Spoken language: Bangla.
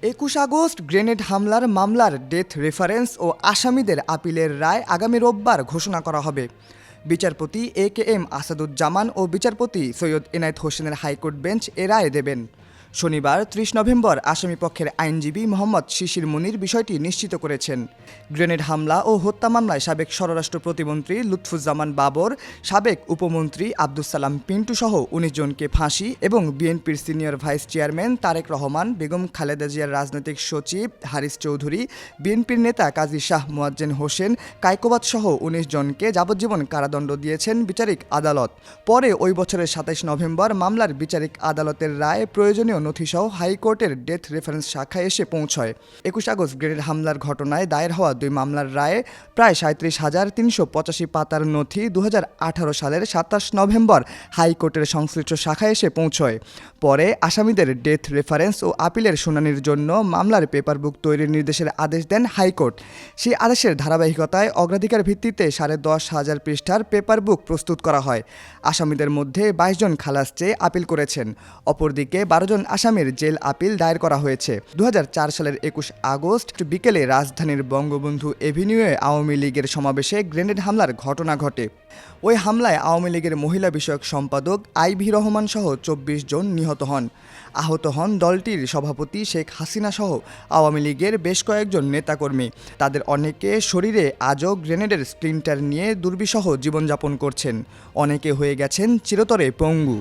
২১ আগস্ট গ্রেনেড হামলার মামলার ডেথ রেফারেন্স ও আসামিদের আপিলের রায় আগামী রোববার ঘোষণা করা হবে। বিচারপতি AKM আসাদুজ্জামান ও বিচারপতি সৈয়দ এনায়েত হোসেনের হাইকোর্ট বেঞ্চ এ রায় দেবেন। শনিবার ৩০ নভেম্বর আসামিপক্ষের আইনজীবী মোহাম্মদ শিশির মুনির বিষয়টি নিশ্চিত করেছেন। গ্রেনেড হামলা ও হত্যা মামলায় সাবেক স্বরাষ্ট্র প্রতিমন্ত্রী লুৎফুজ্জামান বাবর, সাবেক উপমন্ত্রী আব্দুস সালাম পিন্টু সহ ১৯ জনকে ফাঁসি এবং বিএনপির senior vice chairman Tarique Rahman, Begum Khaleda জিয়ার রাজনৈতিক সচিব হারিস চৌধুরী, বিএনপির নেতা কাজী শাহ মোয়াজ্জেম হোসেন, কায়কোবাদ সহ ১৯ জনকে যাবজ্জীবন কারাদণ্ড দিয়েছেন বিচারিক আদালত। পরে ওই বছরের ২৭ নভেম্বর মামলার বিচারিক আদালতের রায় প্রয়োজনীয় নথিসহ হাইকোর্টের ডেথ রেফারেন্স শাখায় এসে পৌঁছয়। ২১ আগস্ট গ্রেনেড হামলার ঘটনায় দায়ের হওয়া দুই মামলার রায়ে প্রায় ৩৭,৩৮৫ পাতার নথি ২০১৮ সালের ২৭ নভেম্বর হাইকোর্টের সংশ্লিষ্ট শাখায় এসে পৌঁছয়। পরে আসামিদের ডেথ রেফারেন্স ও আপিলের শুনানির জন্য মামলার পেপার বুক তৈরির নির্দেশের আদেশ দেন হাইকোর্ট। সেই আদেশের ধারাবাহিকতায় অগ্রাধিকার ভিত্তিতে ১০,৫০ পৃষ্ঠার পেপার বুক প্রস্তুত করা হয়। আসামিদের মধ্যে ২২ জন খালাস চেয়ে আপিল করেছেন। অপরদিকে ১২ জন আসামির জেল আপিল দায়ের করা হয়েছে। ২০০৪ সালের ২১ আগস্ট বিকেলে রাজধানীর বঙ্গবন্ধু এভিনিউয়ে আওয়ামী লীগের সমাবেশে গ্রেনেড হামলার ঘটনা ঘটে। ওই হামলায় আওয়ামী লীগের মহিলা বিষয়ক সম্পাদক আইভি রহমান সহ ২৪ জন নিহত হন। আহত হন দলটির সভাপতি শেখ হাসিনা সহ আওয়ামী লীগের বেশ কয়েকজন নেতাকর্মী। তাদের অনেকে শরীরে আজও গ্রেনেডের স্প্লিন্টার নিয়ে দুর্বিষহ জীবনযাপন করছেন। অনেকে হয়ে গেছেন চিরতরে পঙ্গু।